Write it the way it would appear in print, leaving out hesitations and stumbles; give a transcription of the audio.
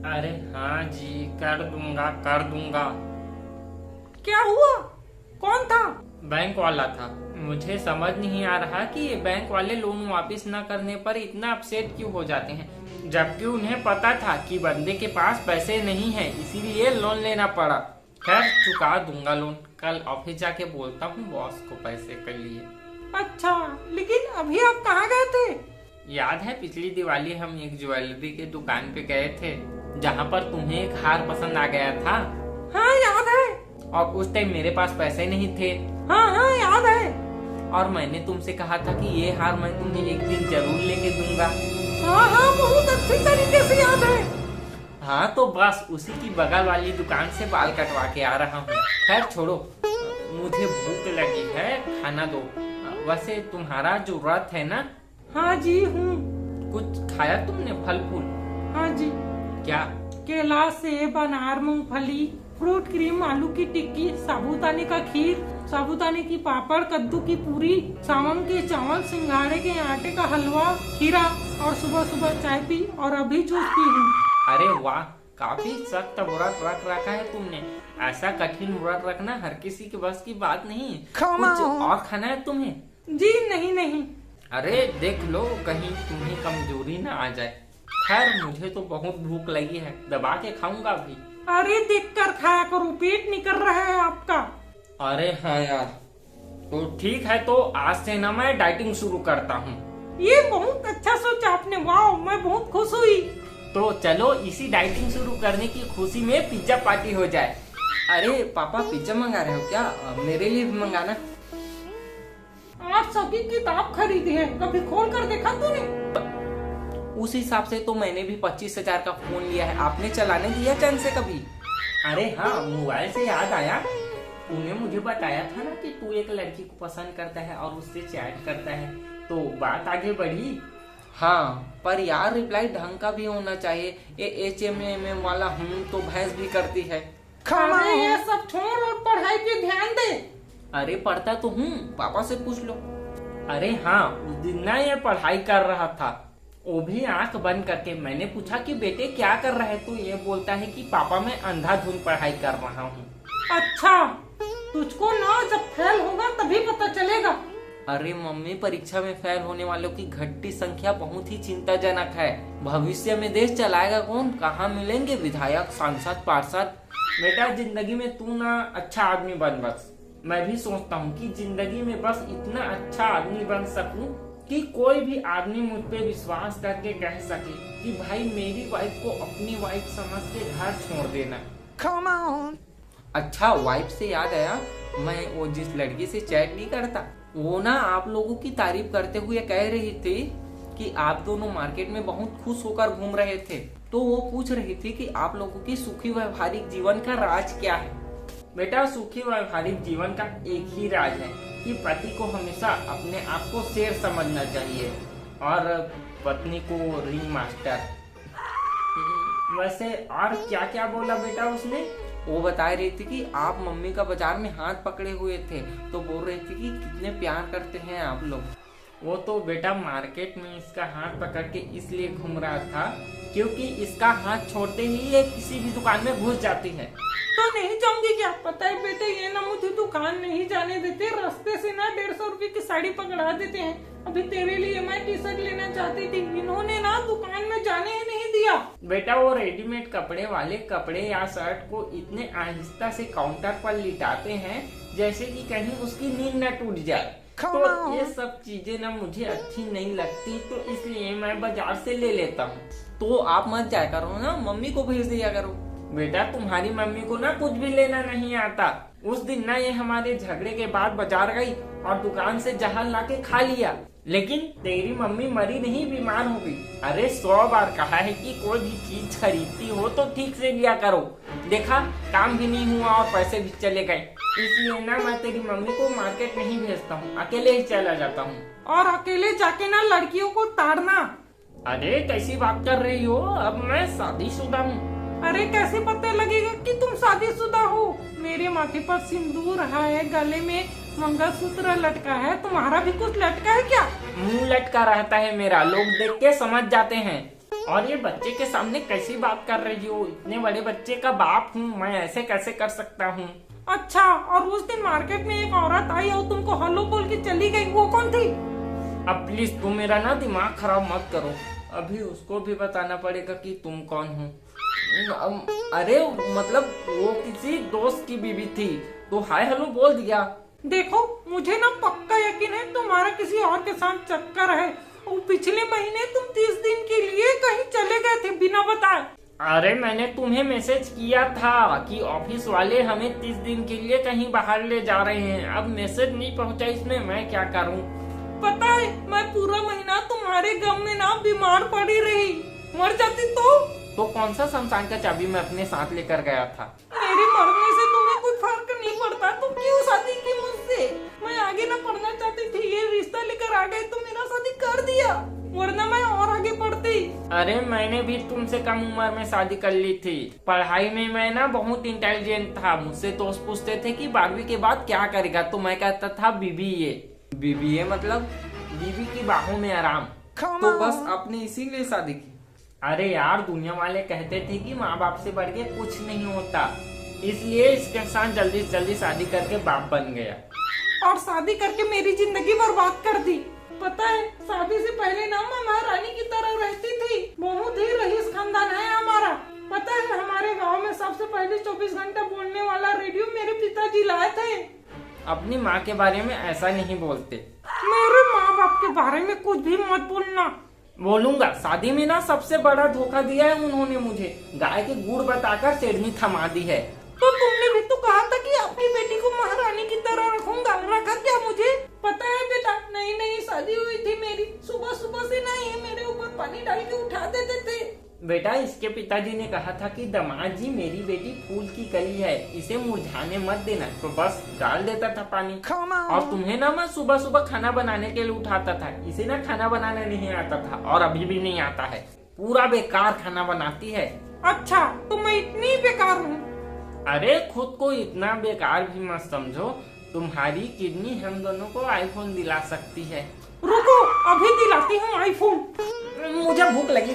अरे हाँ जी, कर दूंगा कर दूंगा। क्या हुआ? कौन था? बैंक वाला था। मुझे समझ नहीं आ रहा कि ये बैंक वाले लोन वापस न करने पर इतना अपसेट क्यों हो जाते हैं, जबकि उन्हें पता था कि बंदे के पास पैसे नहीं है, इसीलिए लोन लेना पड़ा। खैर, चुका दूंगा लोन। कल ऑफिस जाके बोलता हूँ बॉस को पैसे के लिए। अच्छा, लेकिन अभी आप कहाँ गए थे? याद है पिछली दिवाली हम एक ज्वेलरी के दुकान पे गए थे, जहाँ पर तुम्हें एक हार पसंद आ गया था। हाँ याद है। और उस टाइम मेरे पास पैसे नहीं थे। हाँ हाँ याद है। और मैंने तुमसे कहा था कि ये हार मैं तुम्हें एक दिन जरूर लेके दूंगा। हाँ हाँ, बहुत अच्छी तरीके से याद है। हाँ, तो बस उसी की बगल वाली दुकान से बाल कटवा के आ रहा हूँ। खैर छोड़ो, मुझे भूख लगी है, खाना दो। वैसे तुम्हारा जो व्रत है ना? हाँ जी हूँ। कुछ खाया तुमने फल फूल? हाँ जी। क्या? केला, सेब, अनार, मूंगफली, फ्रूट क्रीम, आलू की टिक्की, साबूदाने का खीर, साबूदाने की पापड़, कद्दू की पूरी, सावन के चावल, सिंघाड़े के आटे का हलवा, खीरा, और सुबह सुबह चाय पी और अभी जूस पी हूँ। अरे वाह, काफी सख्त व्रत रख रखा है तुमने। ऐसा कठिन व्रत रखना हर किसी के बस की बात नहीं। कुछ और खाना है तुम्हें? जी नहीं नहीं। अरे देख लो, कहीं तुम्हें कमजोरी ना आ जाए। खैर, मुझे तो बहुत भूख लगी है, दबा के खाऊंगा भी। अरे देख कर खाया करो, पेट निकल रहा है आपका। अरे हाँ यार, तो ठीक है, तो आज से ना मैं डाइटिंग शुरू करता हूँ। ये बहुत अच्छा सोचा आपने, वाह, मैं बहुत खुश हुई। तो चलो इसी डाइटिंग शुरू करने की खुशी में पिज्जा पार्टी हो जाए। अरे पापा, पिज्जा मंगा रहे हो क्या? मेरे लिए भी मंगाना। आज सभी किताब खरीदी है, कभी खोल कर देखा तूने? उस हिसाब से तो मैंने भी 25,000 का फोन लिया है, आपने चलाने दिया चैन से कभी? अरे हाँ, मोबाइल से याद आया, तूने मुझे बताया था ना कि तू एक लड़की को पसंद करता है और उससे चैट करता है, तो बात आगे बढ़ी? हाँ, पर यार रिप्लाई ढंग का भी होना चाहिए। ये HMM वाला हूँ तो भैंस भी करती है। अरे ये सब छोड़ और पढ़ाई पे ध्यान दे। अरे पढ़ता तो हूँ, पापा से पूछ लो। अरे हाँ, उस दिन ना ये पढ़ाई कर रहा था, वो भी आंख बंद करके। मैंने पूछा कि बेटे क्या कर रहे, तो ये बोलता है कि पापा मैं अंधाधुंध पढ़ाई कर रहा हूँ। अच्छा, तुझको ना जब फेल होगा तभी पता चलेगा। अरे मम्मी, परीक्षा में फेल होने वालों की घटती संख्या बहुत ही चिंताजनक है। भविष्य में देश चलाएगा कौन? कहाँ मिलेंगे विधायक, सांसद, पार्षद? बेटा, जिंदगी में तू ना अच्छा आदमी बन बस। मैं भी सोचता हूँ कि जिंदगी में बस इतना अच्छा आदमी बन सकूं कि कोई भी आदमी मुझ पे विश्वास करके कह सके कि भाई मेरी वाइफ को अपनी वाइफ समझ के घर छोड़ देना। Come on. अच्छा, वाइफ से याद आया, मैं वो जिस लड़की से चैट नहीं करता, वो ना आप लोगों की तारीफ करते हुए कह रही थी कि आप दोनों मार्केट में बहुत खुश होकर घूम रहे थे। तो वो पूछ रही थी कि आप लोगों की सुखी व्यवहारिक जीवन का राज क्या है। बेटा, सुखी व्यवहारिक जीवन का एक ही राज है कि पति को हमेशा अपने आप को शेर समझना चाहिए और पत्नी को रिंग मास्टर। वैसे और क्या क्या बोला बेटा उसने? वो बता रही थी कि आप मम्मी का बाजार में हाथ पकड़े हुए थे, तो बोल रही थी कि कितने प्यार करते हैं आप लोग। वो तो बेटा मार्केट में इसका हाथ पकड़ के इसलिए घूम रहा था क्योंकि इसका हाथ छोड़ते ही ये किसी भी दुकान में घुस जाती है। तो नहीं जाऊंगी क्या? पता है बेटे, ये ना मुझे दुकान नहीं जाने देते, रास्ते से ना 150 रुपए की साड़ी पकड़ा देते हैं। अभी तेरे लिए मैं टी शर्ट लेना चाहती थी, इन्होंने ना दुकान में जाने ही नहीं दिया। बेटा, वो रेडीमेड कपड़े वाले कपड़े या शर्ट को इतने आहिस्ता से काउंटर पर लिटाते हैं जैसे कि कहीं उसकी नींद न टूट जाए। तो ये सब चीजें ना मुझे अच्छी नहीं लगती, तो इसलिए मैं बाजार से ले लेता हूँ। तो आप मत जाया करो ना, मम्मी को भेज दिया करो। बेटा, तुम्हारी मम्मी को ना कुछ भी लेना नहीं आता। उस दिन ना ये हमारे झगड़े के बाद बाजार गई और दुकान से जहां लाके खा लिया, लेकिन तेरी मम्मी मरी नहीं, बीमार हो गई। अरे 100 बार कहा है कि कोई भी चीज खरीदती हो तो ठीक से लिया करो। देखा, काम भी नहीं हुआ और पैसे भी चले गए। इसलिए ना मैं तेरी मम्मी को मार्केट नहीं भेजता हूँ, अकेले ही चला जाता हूँ। और अकेले जाके ना लड़कियों को ताड़ना। अरे कैसी बात कर रही हो? अब मैं शादीशुदा हूँ। अरे कैसे पता लगेगा कि तुम शादीशुदा हो? मेरे माथे पर सिंदूर है, गले में मंगलसूत्र लटका है, तुम्हारा भी कुछ लटका है क्या? मुंह लटका रहता है मेरा, लोग देख के समझ जाते हैं। और ये बच्चे के सामने कैसी बात कर रही हो? इतने बड़े बच्चे का बाप हूँ मैं, ऐसे कैसे कर सकता हूँ? अच्छा, और उस दिन मार्केट में एक औरत आई और तुमको हेलो बोल के चली गई, वो कौन थी? अब प्लीज तुम मेरा ना दिमाग खराब मत करो। अभी उसको भी बताना पड़ेगा कि तुम कौन हो। अरे मतलब वो किसी दोस्त की बीवी थी तो हाय हेलो बोल दिया। देखो, मुझे ना पक्का यकीन है तुम्हारा किसी और के साथ चक्कर है। और पिछले महीने तुम 30 दिन के लिए कहीं चले गए थे बिना बताए। अरे मैंने तुम्हें मैसेज किया था कि ऑफिस वाले हमें 30 दिन के लिए कहीं बाहर ले जा रहे हैं। अब मैसेज नहीं पहुंचा, इसमें मैं क्या करूं? पता है, मैं पूरा महीना तुम्हारे गम में ना बीमार पड़ी रही। मर जाती तो कौन सा शमशान का चाबी मैं अपने साथ लेकर गया था? मेरे मरने से तुम्हें कोई फर्क नहीं पड़ता। तुम क्यों शादी की मुझसे? मैं आगे ना पढ़ना चाहती थी, ये रिश्ता लेकर आ गए तो मेरा शादी कर दिया, वरना मैं और आगे पढ़ती। अरे मैंने भी तुमसे कम उम्र में शादी कर ली थी। पढ़ाई में मैं ना बहुत इंटेलिजेंट था। मुझसे दोस्त पूछते थे कि 12वीं के बाद क्या करेगा, तो मैं कहता था बीबीए। बीबीए मतलब बीबी की बाहों में आराम। तो बस आपने इसीलिए शादी की? अरे यार, दुनिया वाले कहते थे कि माँ बाप से बढ़ के कुछ नहीं होता, इसलिए इसके साथ जल्दी से जल्दी शादी करके बाप बन गया। और शादी करके मेरी जिंदगी बर्बाद कर दी। पता है, शादी से पहले ना मैं महारानी की तरह रहती थी। बहुत ही रईस खानदान है हमारा। पता है, हमारे गांव में सबसे पहले 24 घंटा बोलने वाला रेडियो मेरे पिताजी लाए थे। अपनी माँ के बारे में ऐसा नहीं बोलते। मेरे माँ बाप के बारे में कुछ भी मत बोलना। बोलूंगा। शादी में ना सबसे बड़ा धोखा दिया है उन्होंने मुझे। गाय के गुड़ बताकर शेरनी थमा दी है। तो तुमने भी तो कहा था कि अपनी बेटी को महारानी की तरह रखूंगा, रखा क्या मुझे? पता है बेटा, नई नई शादी हुई थी मेरी, सुबह सुबह से ना ये मेरे ऊपर पानी डाल के उठा देते थे। बेटा, इसके पिताजी ने कहा था कि दामाद जी मेरी बेटी फूल की कली है, इसे मुरझाने मत देना, तो बस डाल देता था पानी। और तुम्हें ना मैं सुबह सुबह खाना बनाने के लिए उठाता था। इसे ना खाना बनाना नहीं आता था और अभी भी नहीं आता है। पूरा बेकार खाना बनाती है। अच्छा, तो मैं इतनी बेकार हूँ? अरे खुद को इतना बेकार भी मत समझो। तुम्हारी किडनी हम दोनों को आईफोन दिला सकती है। रुको, अभी दिलाती हूँ आईफोन। मुझे भूख लगी।